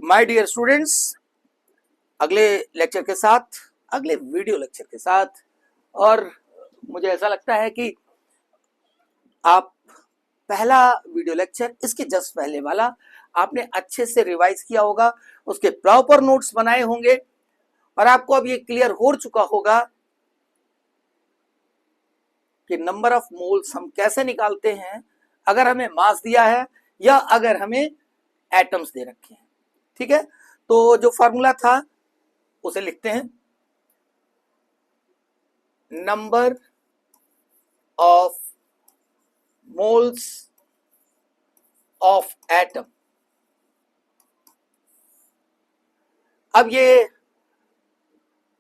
My dear students, अगले lecture के साथ, अगले वीडियो लेक्चर के साथ, और मुझे ऐसा लगता है कि आप पहला वीडियो लेक्चर, इसके जस्ट पहले वाला आपने अच्छे से रिवाइज किया होगा, उसके प्रॉपर नोट्स बनाए होंगे और आपको अब ये क्लियर हो चुका होगा कि नंबर ऑफ मोल्स हम कैसे निकालते हैं अगर हमें मास दिया है या अगर हमें एटम्स दे रखे हैं। ठीक है, तो जो फॉर्मूला था उसे लिखते हैं। Number of moles of atom. अब ये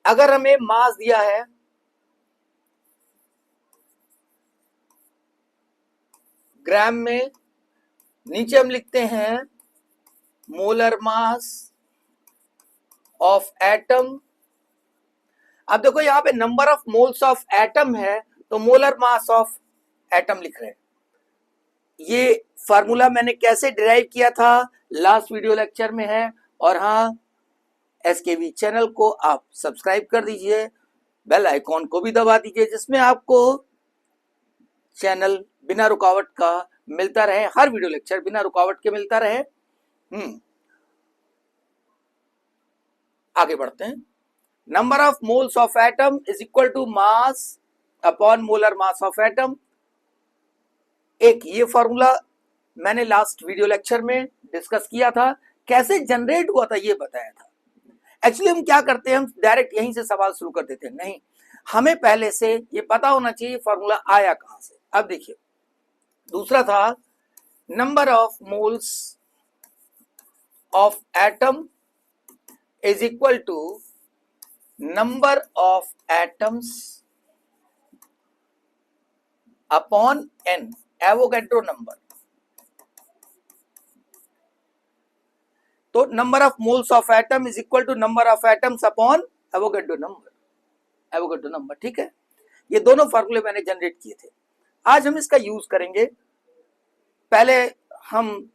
अगर हमें मास दिया है ग्राम में, नीचे हम लिखते हैं मोलर मास ऑफ एटम। अब देखो यहां पे number of moles of atom है तो मोलर मास ऑफ एटम लिख रहे हैं। ये फार्मूला मैंने कैसे डिराइव किया था लास्ट वीडियो लेक्चर में है। और हाँ, एसकेवी चैनल को आप सब्सक्राइब कर दीजिए, बेल आइकॉन को भी दबा दीजिए, जिसमें आपको चैनल बिना रुकावट का मिलता रहे, हर वीडियो लेक्चर बिना रुकावट के मिलता रहे। आगे बढ़ते हैं। Number of moles of atom is equal to mass upon molar mass of atom. एक ये फॉर्मूला मैंने लास्ट वीडियो लेक्चर में डिस्कस किया था, कैसे जनरेट हुआ था ये बताया था। एक्चुअली हम क्या करते हैं, हम डायरेक्ट यहीं से सवाल शुरू कर देते हैं, नहीं, हमें पहले से ये पता होना चाहिए फॉर्मूला आया कहां से। अब देखिए, दूसरा था number of moles of atom is equal to number of atoms upon N, Avogadro number. तो number of moles of atom is equal to number of atoms upon Avogadro number, Avogadro number. ठीक है, ये दोनों फॉर्मूले मैंने generate किए थे, आज हम इसका यूज करेंगे। पहले हम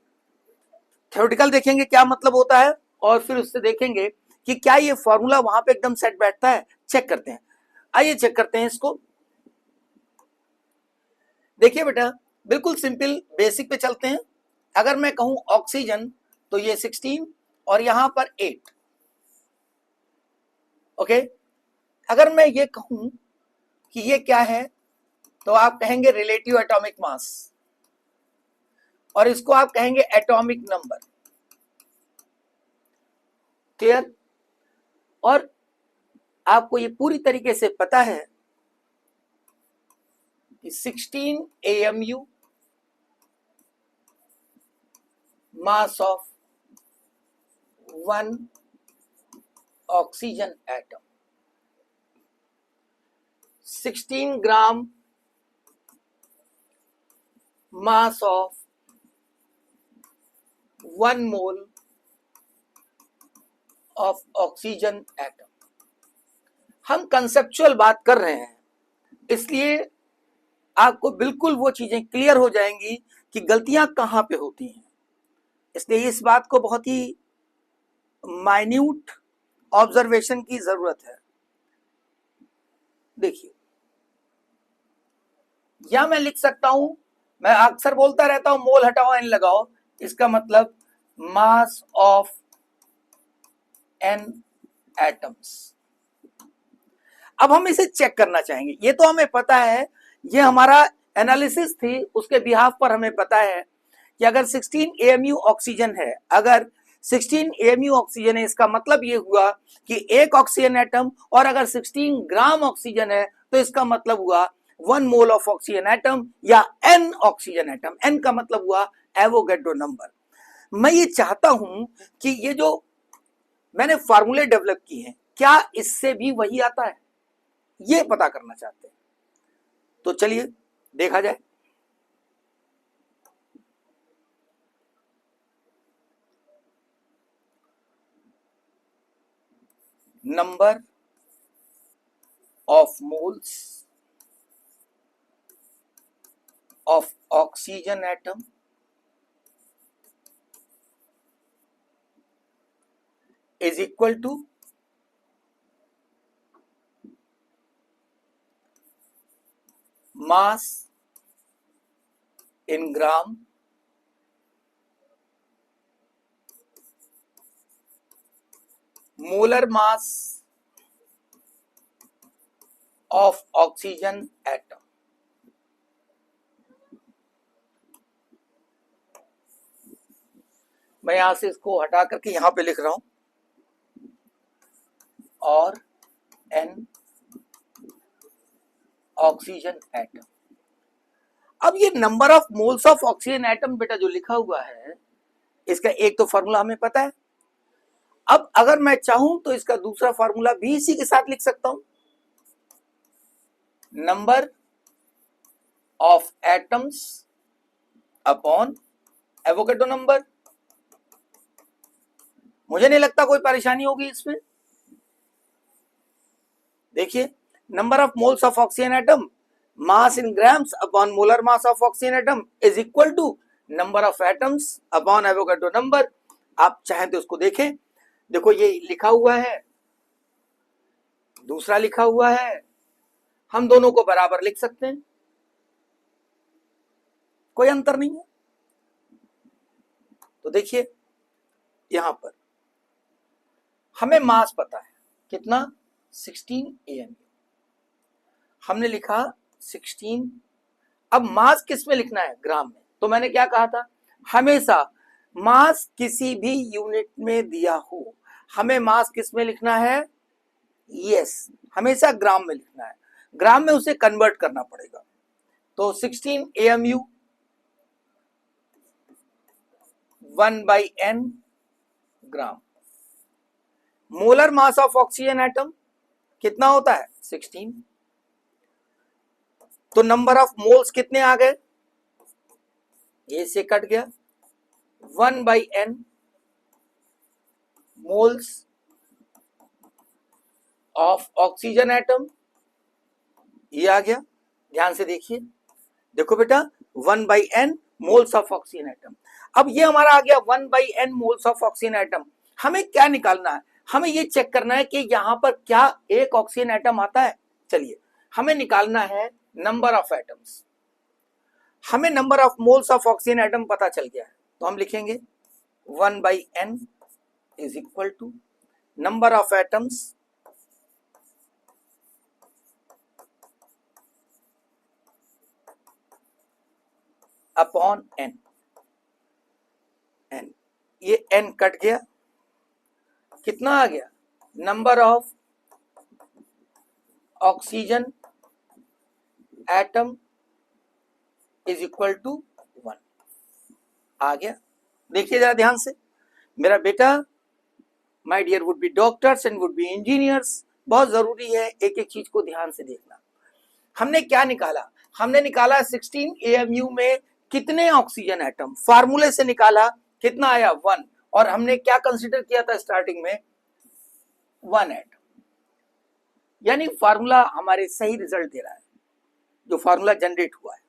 थ्योरेटिकल देखेंगे क्या मतलब होता है, और फिर उससे देखेंगे कि क्या ये फॉर्मूला वहां पे एकदम सेट बैठता है। चेक करते हैं, आइए चेक करते हैं इसको। देखिए बेटा, बिल्कुल सिंपल बेसिक पे चलते हैं। अगर मैं कहूं ऑक्सीजन तो ये 16 और यहां पर 8। ओके, अगर मैं ये कहूं कि ये क्या है तो आप कहेंगे रिलेटिव एटॉमिक मास, और इसको आप कहेंगे एटॉमिक नंबर। क्लियर? और आपको ये पूरी तरीके से पता है कि 16 AMU mass of 1 oxygen atom, 16 gram mass of 1 mole of oxygen atom. हम कंसेप्चुअल बात कर रहे हैं, इसलिए आपको बिल्कुल वो चीजें क्लियर हो जाएंगी कि गलतियां कहां पे होती हैं। इसलिए इस बात को बहुत ही माइन्यूट ऑब्जर्वेशन की जरूरत है। देखिए, या मैं लिख सकता हूं, मैं अक्सर बोलता रहता हूं मोल हटाओ एन लगाओ, इसका मतलब मास ऑफ एन एटम्स। अब हम इसे चेक करना चाहेंगे। ये तो हमें पता है, ये हमारा एनालिसिस थी, उसके बिहाफ पर हमें पता है कि अगर 16 AMU ऑक्सीजन है, अगर 16 AMU ऑक्सीजन है, इसका मतलब ये हुआ कि एक ऑक्सीजन एटम, और अगर 16 ग्राम ऑक्सीजन है तो इसका मतलब हुआ 1 मोल ऑफ ऑक्सीजन एटम या n ऑक्सीजन एटम। n का मतलब हुआ एवोगैड्रो नंबर। मैं ये चाहता हूं कि ये जो मैंने फार्मूले डेवलप किए हैं, क्या इससे भी वही आता है, ये पता करना चाहते हैं। तो चलिए देखा जाए। Number of moles of oxygen atom is equal to mass in gram molar mass of oxygen atom. मैं यहां से इसको हटा करके यहां पे लिख रहा हूं, और एन ऑक्सीजन एटम। अब ये number of moles of oxygen atom बेटा जो लिखा हुआ है, इसका एक तो फॉर्मूला हमें पता है। अब अगर मैं चाहूं तो इसका दूसरा फॉर्मूला भी इसी के साथ लिख सकता हूं, number of atoms upon Avogadro number. मुझे नहीं लगता कोई परेशानी होगी इसमें। देखिए, number of moles of oxygen atom mass in grams upon molar mass of oxygen atom is equal to number of atoms upon Avogadro number. आप चाहें तो उसको देखें। देखो, ये लिखा हुआ है, दूसरा लिखा हुआ है, हम दोनों को बराबर लिख सकते हैं, कोई अंतर नहीं है। तो देखिए, यहां पर हमें मास पता है कितना, 16 AMU। हमने लिखा 16। अब मास किस में लिखना है, ग्राम में। तो मैंने क्या कहा था, हमेशा मास किसी भी यूनिट में दिया हो, हमें मास किस में लिखना है, यस, हमेशा ग्राम में लिखना है। ग्राम में उसे कन्वर्ट करना पड़ेगा। तो 16 AMU 1/n gram. Molar mass of oxygen atom कितना होता है, 16। तो नंबर ऑफ मोल्स कितने आ गए, ये से कट गया, 1/n moles of oxygen atom, ये आ गया। ध्यान से देखिए, देखो बेटा, 1/n moles of oxygen atom. अब ये हमारा आ गया 1/n moles of oxygen atom. हमें क्या निकालना है, हमें ये चेक करना है कि यहां पर क्या एक ऑक्सीजन एटम आता है। चलिए, हमें निकालना है नंबर ऑफ एटम्स। हमें number of moles of oxygen atom पता चल गया है, तो हम लिखेंगे 1/n is equal to number of atoms upon n। n, ये n कट गया, कितना आ गया, number of oxygen atom is equal to 1 आ गया। देखिए जरा ध्यान से मेरा बेटा, my dear would be doctors and would be engineers, बहुत जरूरी है एक एक चीज को ध्यान से देखना। हमने क्या निकाला, हमने निकाला 16 AMU में कितने ऑक्सीजन एटम, फार्मूले से निकाला, कितना आया, 1। और हमने क्या कंसीडर किया था स्टार्टिंग में, 1 एटम। यानी फार्मूला हमारे सही रिजल्ट दे रहा है, जो फार्मूला जनरेट हुआ है।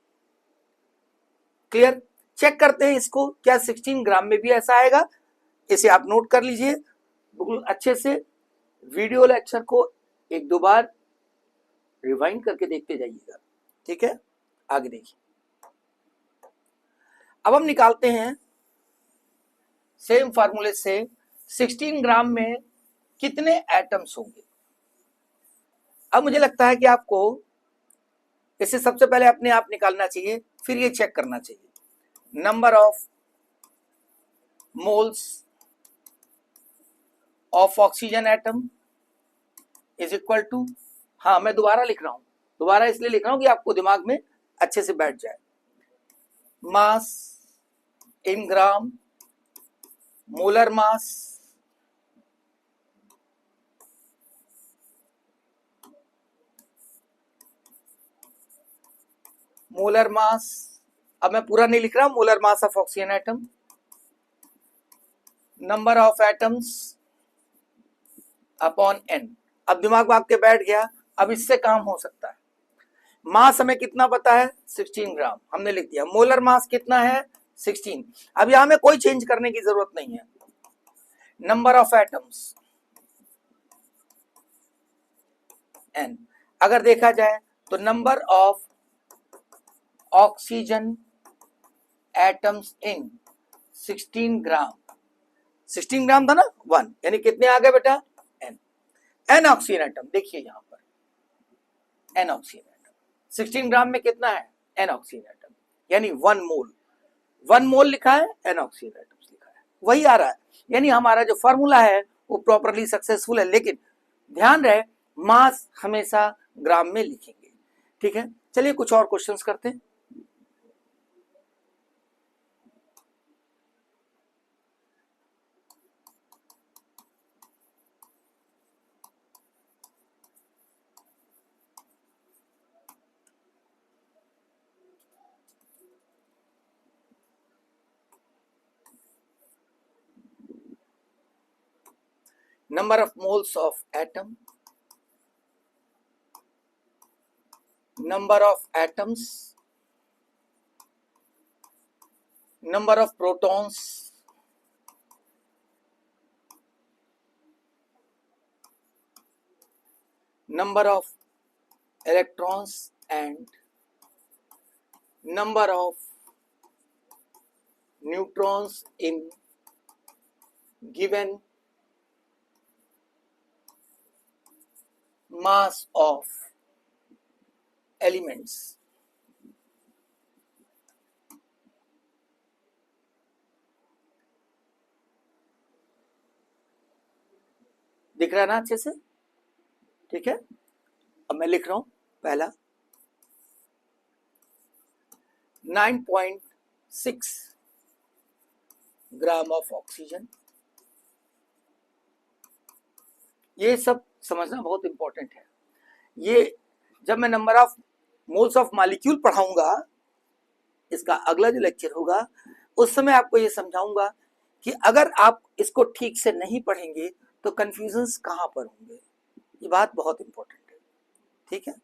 क्लियर, चेक करते हैं इसको, क्या 16 ग्राम में भी ऐसा आएगा। इसे आप नोट कर लीजिए बिल्कुल अच्छे से, वीडियो लेक्चर को एक दो बार रिवाइंड करके देखते जाइएगा, ठीक है। आगे देखिए, अब हम निकालते हैं सेम फार्मूले से 16 ग्राम में कितने एटम्स होंगे। अब मुझे लगता है कि आपको इसे सबसे पहले अपने आप निकालना चाहिए, फिर ये चेक करना चाहिए, number of moles of oxygen atom is equal to, हाँ मैं दोबारा लिख रहा हूं, दोबारा इसलिए लिख रहा हूं कि आपको दिमाग में अच्छे से बैठ जाए, मास in gram molar mass molar mass, अब मैं पूरा नहीं लिख रहा, molar mass of oxygen atom, number of atoms upon n। अब दिमाग में आपके बैठ गया, अब इससे काम हो सकता है। मास हमें कितना पता है, 16 ग्राम, हमने लिख दिया। मोलर मास कितना है, 16। अब यहां में कोई चेंज करने की जरूरत नहीं है। Number of atoms n। अगर देखा जाए तो number of oxygen atoms in 16 ग्राम, 16 ग्राम था ना 1, यानी कितने आ गए बेटा n। n ऑक्सीजन एटम देखिए यहां पर n ऑक्सीजन एटम 16 ग्राम में कितना है n ऑक्सीजन एटम, यानी 1 मोल, 1 मोल लिखा है n ऑक्सीजन एटम्स लिखा है, वही आ रहा है। यानी हमारा जो फॉर्मूला है वो प्रॉपरली सक्सेसफुल है, लेकिन ध्यान रहे मास हमेशा ग्राम में लिखेंगे। ठीक है, चलिए कुछ और क्वेश्चंस करते हैं। Number of moles of atom, number of atoms, number of protons, number of electrons and number of neutrons in given mass of elements। दिख रहा है ना अच्छे से? ठीक है, अब मैं लिख रहा हूं पहला 9.6 ग्राम ऑफ ऑक्सीजन। ये सब समझना बहुत इंपॉर्टेंट है। ये जब मैं number of moles of molecule पढ़ाऊंगा, इसका अगला जो लेक्चर होगा उस समय आपको ये समझाऊंगा कि अगर आप इसको ठीक से नहीं पढ़ेंगे तो कंफ्यूजन्स कहां पर होंगे। ये बात बहुत इंपॉर्टेंट है। ठीक है,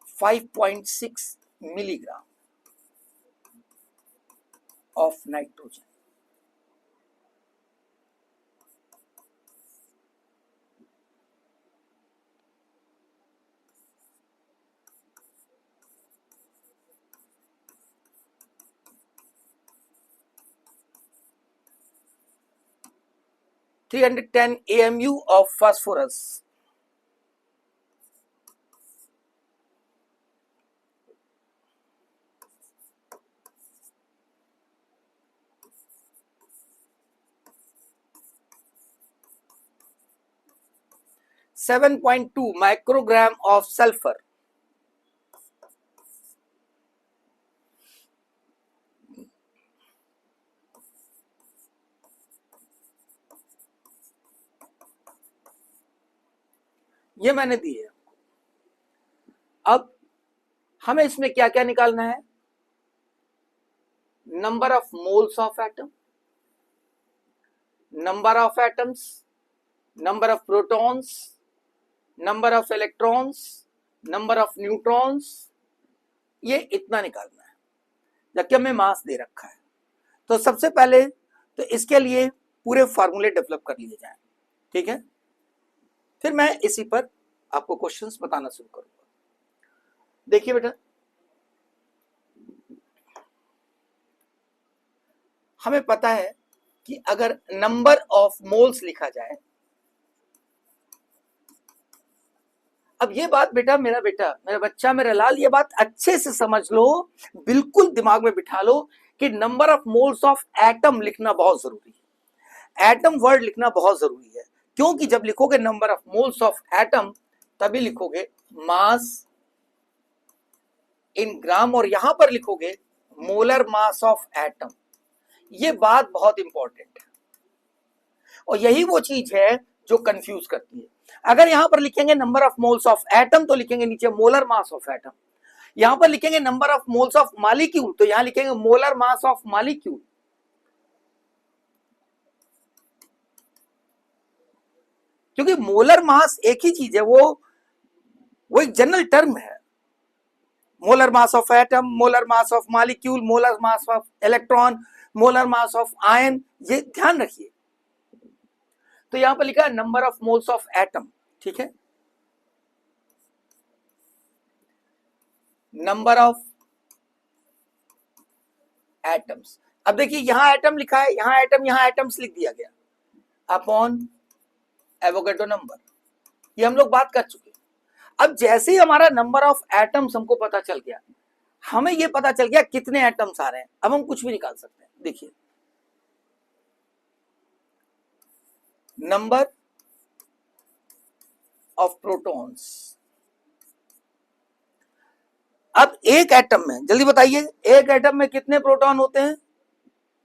.6 milligram of nitrogen, .310 AMU of phosphorus, .7.2 microgram of sulfur, ये मैंने दी है। अब हमें इसमें क्या क्या निकालना है? Number of moles of atom, number of atoms, number of protons, number of electrons, number of neutrons, ये इतना निकालना है, जबकि हमें मास दे रखा है। तो सबसे पहले तो इसके लिए पूरे फार्मूले डेवलप कर लिए जाएं। ठीक है, फिर मैं इसी पर आपको क्वेश्चंस बताना शुरू करूंगा। देखिए बेटा, हमें पता है कि अगर नंबर ऑफ मोल्स लिखा जाए, अब ये बात बेटा, मेरा बच्चा, मेरा लाल, ये बात अच्छे से समझ लो, बिल्कुल दिमाग में बिठा लो कि number of moles of atom लिखना बहुत जरूरी है। एटम वर्ड लिखना बहुत जरूरी है, क्योंकि जब लिखोगे number of moles of atom तभी लिखोगे मास इन ग्राम, और यहां पर लिखोगे मोलर मास ऑफ एटम। ये बात बहुत इंपॉर्टेंट है और यही वो चीज है जो कंफ्यूज करती है। अगर यहां पर लिखेंगे number of moles of atom तो लिखेंगे नीचे मोलर मास ऑफ एटम, यहां पर लिखेंगे number of moles of molecule तो यहां लिखेंगे मोलर मास ऑफ मॉलिक्यूल। क्योंकि मोलर मास एक ही चीज है, वो एक जनरल टर्म है। Molar mass of atom, molar mass of molecule, molar mass of electron, molar mass of ion, ये ध्यान रखिए। तो यहां पर लिखा है number of moles of atom, ठीक है, नंबर ऑफ एटम्स। अब देखिए यहां एटम लिखा है, यहां एटम, यहां एटम्स लिख दिया गया, अपॉन एवोगैड्रो नंबर, ये हम लोग बात कर चुके। अब जैसे ही हमारा नंबर ऑफ एटम्स हमको पता चल गया, हमें ये पता चल गया कितने एटम्स आ रहे हैं, अब हम कुछ भी निकाल सकते हैं। देखिए नंबर ऑफ प्रोटॉन्स, अब एक एटम में, जल्दी बताइए, एक एटम में कितने प्रोटॉन होते हैं?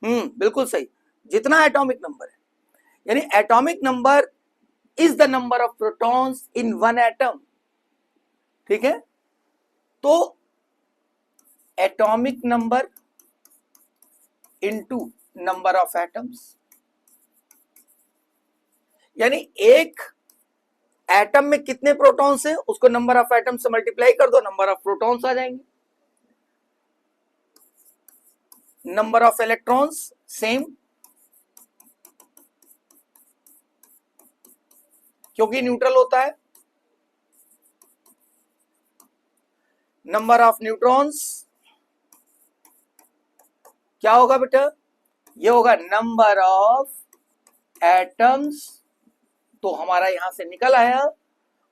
बिल्कुल सही, जितना एटॉमिक नंबर है, यानी atomic number is the number of protons in one atom, ठीक है। तो atomic number into number of atoms, यानी एक एटम में कितने प्रोटॉन्स है उसको नंबर ऑफ एटम से मल्टीप्लाई कर दो, नंबर ऑफ प्रोटॉन्स आ जाएंगे। नंबर ऑफ इलेक्ट्रॉन्स सेम, क्योंकि न्यूट्रल होता है। नंबर ऑफ न्यूट्रॉन्स क्या होगा बेटा? ये होगा नंबर ऑफ एटम्स, तो हमारा यहां से निकल आया,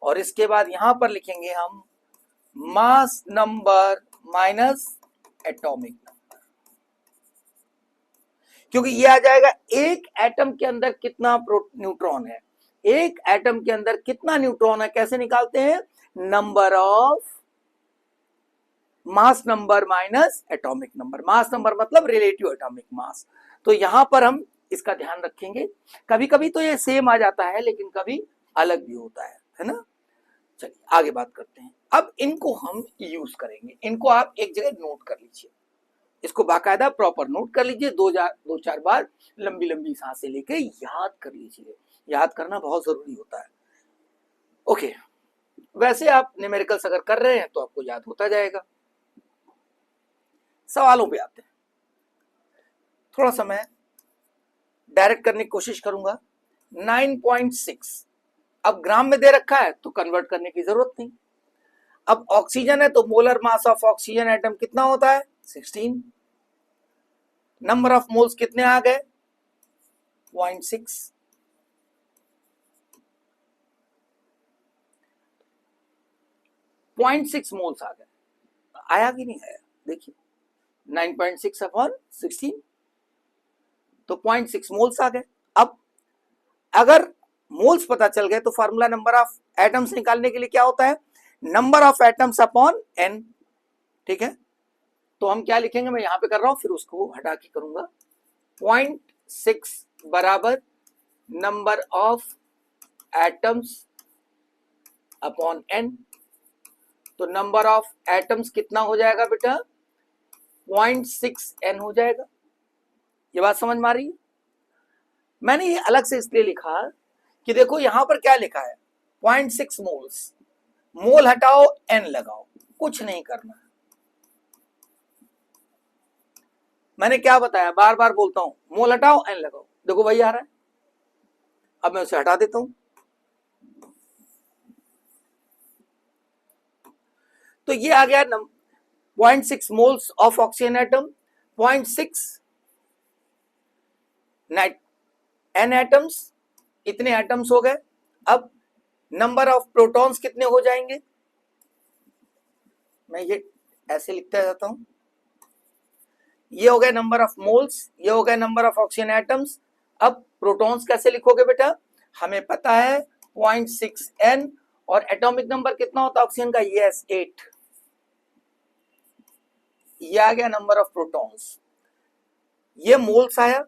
और इसके बाद यहां पर लिखेंगे हम mass number minus atomic number, क्योंकि ये आ जाएगा एक एटम के अंदर कितना न्यूट्रॉन है, एक एटम के अंदर कितना न्यूट्रॉन है, कैसे निकालते हैं? Number of mass number minus atomic number, mass number मतलब रिलेटिव एटॉमिक मास। तो यहां पर हम इसका ध्यान रखेंगे, कभी कभी तो ये सेम आ जाता है लेकिन कभी अलग भी होता है ना। चलिए आगे बात करते हैं। अब इनको हम यूज करेंगे, इनको आप एक जगह नोट कर लीजिए, इसको बाकायदा प्रॉपर नोट कर लीजिए, दो चार बार लंबी लंबी सांसें लेके याद कर लीजिए, याद करना बहुत जरूरी होता है। ओके, वैसे आप न्यूमेरिकल्स अगर कर रहे हैं तो आपको याद होता जाएगा। सवालों पे आते हैं, थोड़ा सा मैं डायरेक्ट करने की कोशिश करूंगा। 9.6 अब ग्राम में दे रखा है तो कन्वर्ट करने की जरूरत नहीं। अब ऑक्सीजन है तो molar mass of oxygen atom कितना होता है? 16। नंबर ऑफ मोल्स कितने आ गए? 0.6। पॉइंट 6 मोल्स आ गए, आया कि नहीं आया? देखिए 9.6 अपॉन 16, तो 0.6 मोल्स आ गए। अब अगर मोल्स पता चल गए तो फार्मूला नंबर ऑफ एटम्स निकालने के लिए क्या होता है? Number of atoms upon N, ठीक है। तो हम क्या लिखेंगे, मैं यहां पे कर रहा हूं, फिर उसको हटा के करूंगा। 0.6 बराबर number of atoms upon N, तो नंबर ऑफ एटम्स कितना हो जाएगा बेटा? 0.6 n हो जाएगा। ये बात समझ में आ रही है? मैंने ये अलग से इसलिए लिखा कि देखो यहां पर क्या लिखा है, 0.6 मोल्स, मोल हटाओ n लगाओ, कुछ नहीं करना। मैंने क्या बताया, बार बार बोलता हूं, मोल हटाओ n लगाओ, देखो वही आ रहा है। अब मैं उसे हटा देता हूं, तो ये आ गया 0.6 moles of oxygen atom, 0.6 n atoms, इतने एटम्स हो गए। अब नंबर ऑफ प्रोटॉन्स कितने हो जाएंगे? मैं ये ऐसे लिखता जाता हूं, ये हो गया नंबर ऑफ मोल्स, ये हो गया नंबर ऑफ ऑक्सीजन एटम्स। अब प्रोटॉन्स कैसे लिखोगे बेटा? हमें पता है 0.6 n, और एटॉमिक नंबर कितना होता है ऑक्सीजन का? यस 8। ये आ गया नंबर ऑफ प्रोटॉन्स, ये मोल्स आया,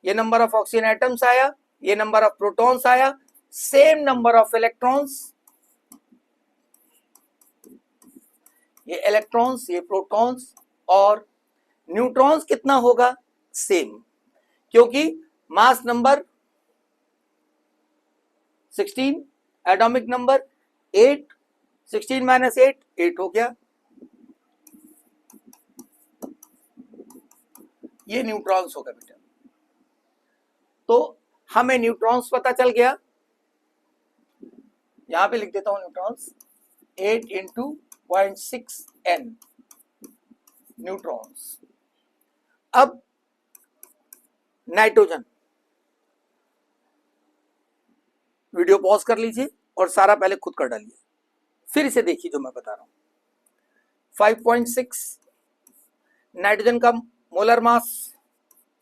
ये नंबर ऑफ ऑक्सीजन एटम्स आया, ये नंबर ऑफ प्रोटॉन्स आया, सेम नंबर ऑफ इलेक्ट्रॉन्स, ये इलेक्ट्रॉन्स, ये प्रोटॉन्स, और न्यूट्रॉन्स कितना होगा? सेम, क्योंकि mass number 16, atomic number 8, 16 minus 8 8 हो गया। ये न्यूट्रॉन्स होगा बेटा। तो हमें न्यूट्रॉन्स पता चल गया, यहां पे लिख देता हूं न्यूट्रॉन्स 8 इंटू 0.6 n न्यूट्रॉन्स। अब नाइट्रोजन, वीडियो पॉज कर लीजिए और सारा पहले खुद कर डालिए, फिर इसे देखिए जो मैं बता रहा हूं। 5.6 नाइट्रोजन का मोलर मास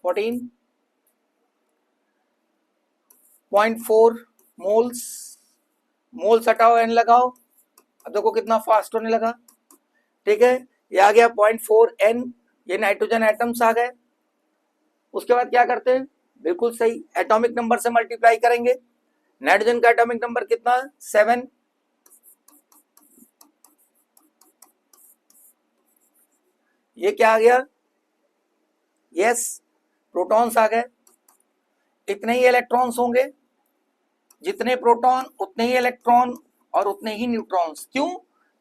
14.4 मोल्स। मोल्स हटाओ, एन लगाओ। अब देखो कितना फास्ट होने लगा, ठीक है। ये आ गया 0.4 n, ये नाइट्रोजन एटम्स आ गए। उसके बाद क्या करते हैं, बिल्कुल सही, एटॉमिक नंबर से मल्टीप्लाई करेंगे। नाइट्रोजन का एटॉमिक नंबर कितना, 7। ये क्या आ गया, यस, प्रोटॉन्स आ गए। इतने ही इलेक्ट्रॉन्स होंगे, जितने प्रोटॉन उतने ही इलेक्ट्रॉन और उतने ही न्यूट्रॉन्स। क्यों,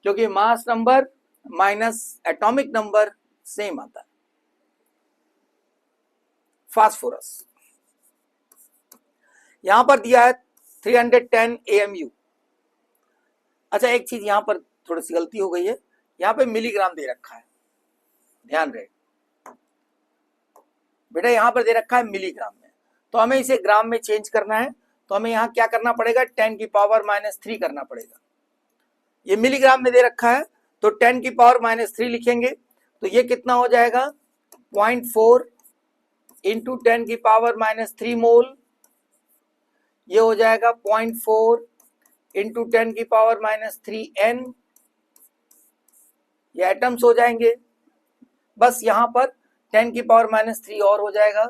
क्योंकि mass number minus atomic number same आता है। फास्फोरस यहां पर दिया है 310 AMU। अच्छा, एक चीज यहां पर थोड़ी सी गलती हो गई है, यहां पे मिलीग्राम दे रखा है, ध्यान रहे बेटा, यहां पर दे रखा है मिलीग्राम में, तो हमें इसे ग्राम में चेंज करना है। तो हमें यहां क्या करना पड़ेगा, 10 की पावर -3 करना पड़ेगा। ये मिलीग्राम में दे रखा है तो 10 की पावर -3 लिखेंगे, तो ये कितना हो जाएगा, 0.4 इंटू 10 की पावर -3 मोल। ये हो जाएगा 0.4 इंटू 10 की पावर -3 n। ये एटम्स हो जाएंगे, बस यहां पर 10 की पावर -3 और हो जाएगा,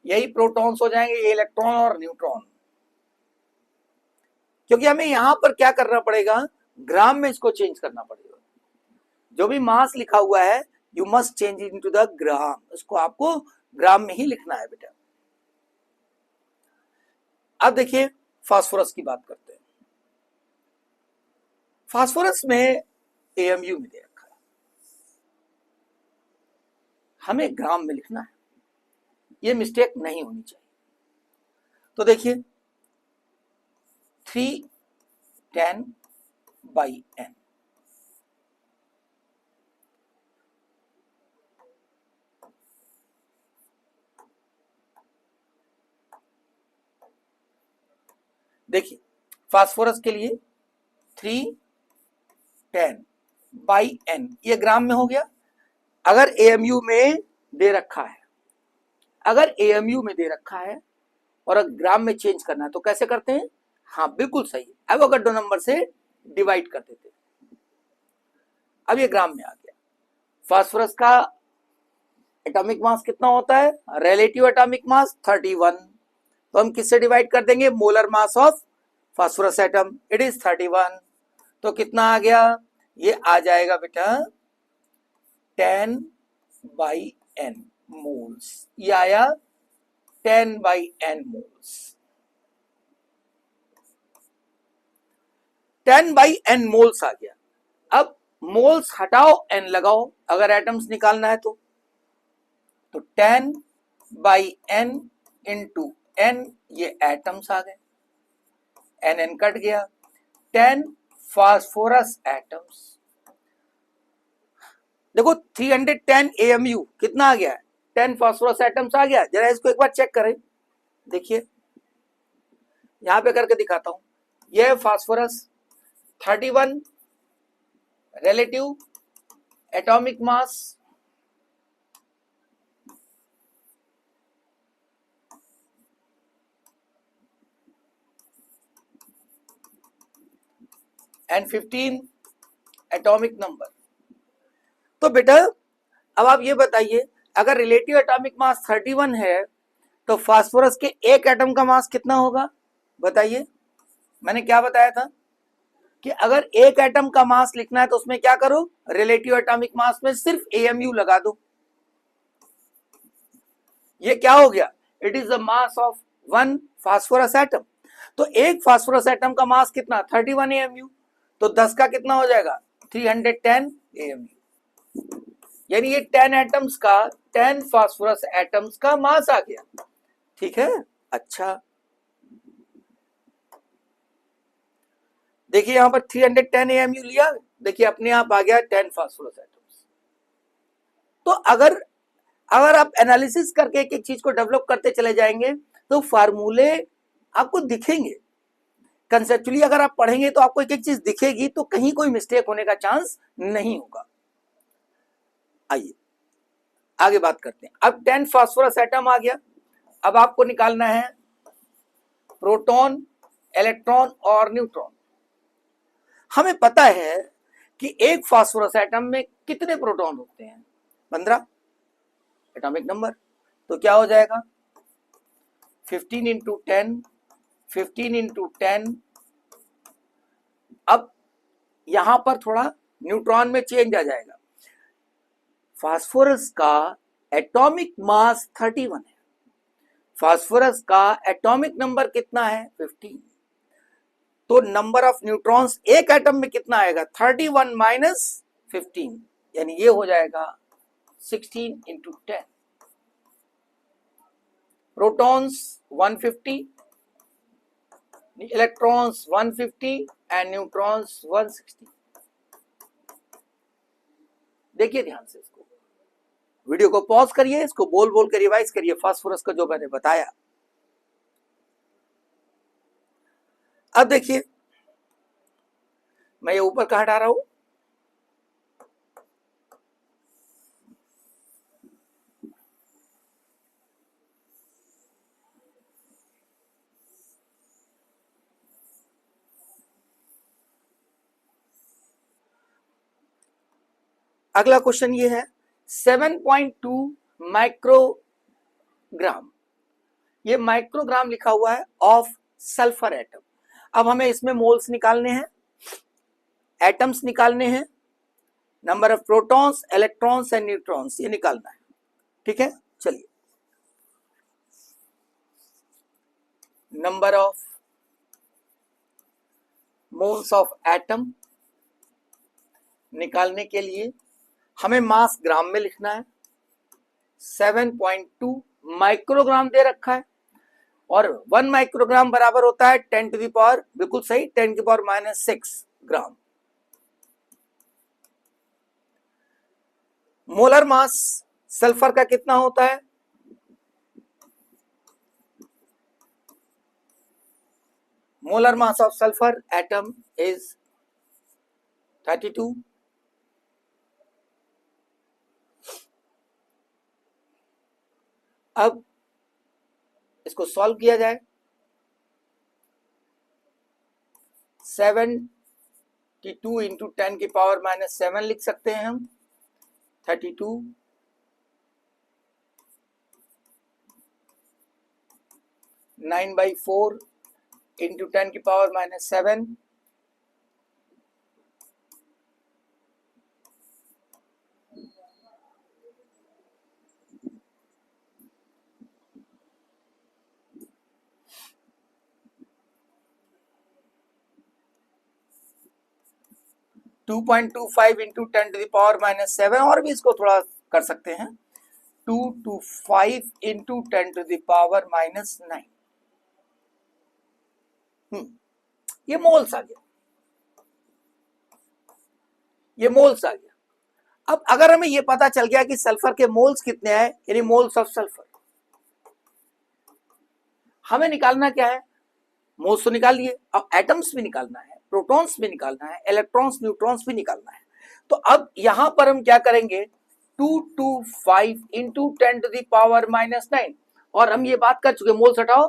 यही प्रोटॉन्स हो जाएंगे, ये इलेक्ट्रॉन और न्यूट्रॉन। क्योंकि हमें यहां पर क्या करना पड़ेगा, ग्राम में इसको चेंज करना पड़ेगा। जो भी मास लिखा हुआ है you must change into the gram, इसको आपको ग्राम में ही लिखना है बेटा। अब देखिए फास्फोरस की बात करते हैं। फास्फोरस में AMU में दे रखा है, हमें ग्राम में लिखना है, ये मिस्टेक नहीं होनी चाहिए। तो देखिए 310/n, देखिए फास्फोरस के लिए 310/n, ये ग्राम में हो गया। अगर AMU में दे रखा है, अगर AMU में दे रखा है और अगर ग्राम में चेंज करना है तो कैसे करते हैं, हाँ बिल्कुल सही, एवोगाड्रो नंबर से डिवाइड कर देते हैं। अब ये ग्राम में आ गया। फास्फोरस का एटॉमिक मास कितना होता है, रिलेटिव एटॉमिक मास 31, तो हम किससे डिवाइड कर देंगे, molar mass of phosphorus atom, it is 31। तो कितना आ गया, ये आ जाएगा बेटा 10/n मोल्स, ये आया 10/n मोल्स। 10/n मोल्स आ गया। अब मोल्स हटाओ, n लगाओ, अगर एटम्स निकालना है तो 10/n इंटू n, ये एटम्स आ गए, n कट गया, 10 फास्फोरस एटम्स। देखो 310 AMU कितना आ गया, 10 फास्फोरस एटम्स आ गया। जरा इसको एक बार चेक करें, देखिए यहां पे करके दिखाता हूं। यह phosphorus 31 relative atomic mass, and 15 atomic number. तो बेटा अब आप ये बताइए, अगर रिलेटिव एटॉमिक मास 31 है तो फास्फोरस के एक एटम का मास कितना होगा, बताइए। मैंने क्या बताया था कि अगर एक एटम का मास लिखना है तो उसमें क्या करो, रिलेटिव एटॉमिक मास में सिर्फ AMU लगा दो। ये क्या हो गया, it is the mass of one phosphorus atom. तो एक फास्फोरस एटम का मास कितना, 31 AMU, तो 10 का कितना हो जाएगा, 310 AMU। यानी ये 10 एटम्स का 10 फास्फोरस एटम्स का मास आ गया। ठीक है, अच्छा देखिए यहां पर 310 AMU लिया, देखिए अपने आप आ गया 10 फास्फोरस एटम्स। तो अगर आप एनालिसिस करके एक एक चीज को डेवलप करते चले जाएंगे तो फार्मूले आपको दिखेंगे। कंसेप्चुअली अगर आप पढ़ेंगे तो आपको एक एक चीज दिखेगी, तो कहीं कोई मिस्टेक होने का चांस नहीं होगा। आइए आगे बात करते हैं। अब 10 फास्फोरस एटम आ गया, अब आपको निकालना है प्रोटॉन, इलेक्ट्रॉन और न्यूट्रॉन। हमें पता है कि एक फास्फोरस एटम में कितने प्रोटॉन होते हैं, 15 एटॉमिक नंबर। तो क्या हो जाएगा 15 इंटू 10, 15 इंटू 10। अब यहां पर थोड़ा न्यूट्रॉन में चेंज आ जाएगा। फास्फोरस का एटॉमिक मास 31 है, फास्फोरस का एटॉमिक नंबर कितना है 15। तो नंबर ऑफ न्यूट्रॉन्स एक एटम में कितना आएगा 31 माइनस 15, यानी ये हो जाएगा 16 into 10। Protons 150, electrons 150 and neutrons 160। देखिए ध्यान से, इसको वीडियो को पॉज करिए, इसको बोल बोल कर रिवाइज करिए फास्फोरस का जो मैंने बताया। अब देखिए मैं ये ऊपर कहां हटा रहा हूं, अगला क्वेश्चन ये है 7.2 माइक्रोग्राम, ये माइक्रोग्राम लिखा हुआ है ऑफ सल्फर एटम। अब हमें इसमें मोल्स निकालने हैं, एटम्स निकालने हैं, number of protons, electrons and neutrons ये निकालना है। ठीक है, चलिए number of moles of atom निकालने के लिए हमें मास ग्राम में लिखना है। 7.2 माइक्रोग्राम दे रखा है और 1 माइक्रोग्राम बराबर होता है 10 टू द पावर, बिल्कुल सही, 10 की पावर -6 ग्राम। मोलर मास सल्फर का कितना होता है, molar mass of sulphur atom is 32। अब इसको सॉल्व किया जाए, 72 इंटू 10 की पावर -7 लिख सकते हैं हम। 32 9/4 इंटू 10 की power -7, to 2.25 into 10 to the power -7, और भी इसको थोड़ा कर सकते हैं, 225 इंटू 10 टू द पावर -9। ये मोल्स आ गया, ये मोल्स आ गया। अब अगर हमें ये पता चल गया कि सल्फर के मोल्स कितने हैं, यानी मोल्स ऑफ सल्फर, हमें निकालना क्या है, मोल्स तो निकाल लिए, अब एटम्स भी निकालना है, प्रोटॉन्स भी निकालना है, इलेक्ट्रॉन्स न्यूट्रॉन्स भी निकालना है। तो अब यहां पर हम क्या करेंगे, 225 इंटू 10 टू द पावर -9, और हम ये बात कर चुके, मोल्स हटाओ,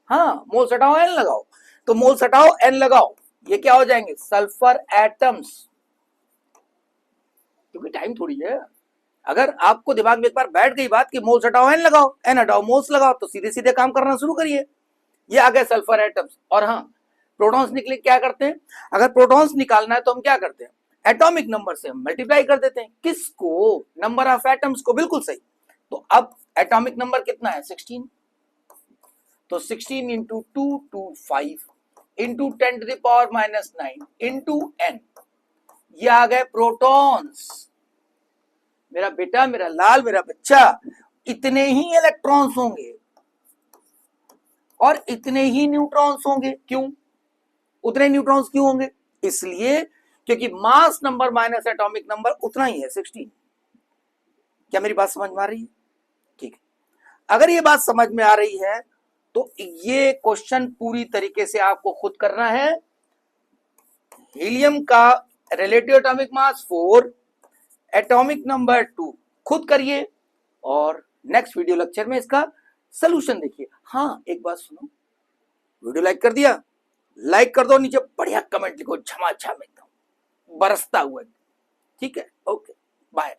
हाँ मोल्स हटाओ एन लगाओ, तो मोल्स हटाओ एन लगाओ, ये क्या हो जाएंगे सल्फर एटम्स, क्योंकि टाइम थोड़ी है। अगर आपको दिमाग में एक बार बैठ गई बात कि मोल्स हटाओ एन लगाओ, एन हटाओ मोल्स लगाओ, तो सीधे सीधे काम करना शुरू करिए। ये आ गए सल्फर एटम्स। और हाँ, प्रोटॉन्स निकले क्या करते हैं, अगर प्रोटॉन्स निकालना है तो हम क्या करते हैं, एटॉमिक नंबर से हम मल्टीप्लाई कर देते हैं, किसको, नंबर ऑफ एटम्स को, बिल्कुल सही। तो अब एटॉमिक नंबर कितना है 16, तो 16 into 225 into 10 to the power -9 into n, ये आ गए प्रोटॉन्स। मेरा बेटा, मेरा लाल, मेरा बच्चा, इतने ही इलेक्ट्रॉन्स होंगे और इतने ही न्यूट्रॉन्स होंगे। क्यों उतने न्यूट्रॉन्स क्यों होंगे? इसलिए क्योंकि mass number minus atomic number उतना ही है, 16। क्या मेरी बात समझ में आ रही है? ठीक है, अगर ये बात समझ में आ रही है तो ये क्वेश्चन पूरी तरीके से आपको खुद करना है। हीलियम का relative atomic mass 4, atomic number 2 खुद करिए और नेक्स्ट वीडियो लेक्चर में इसका सोल्यूशन देखिए। हाँ, एक बात सुनो, वीडियो लाइक कर दिया? लाइक कर दो, नीचे बढ़िया कमेंट लिखो, झमाझम एकदम बरसता हुआ। ठीक है, ओके, बाय।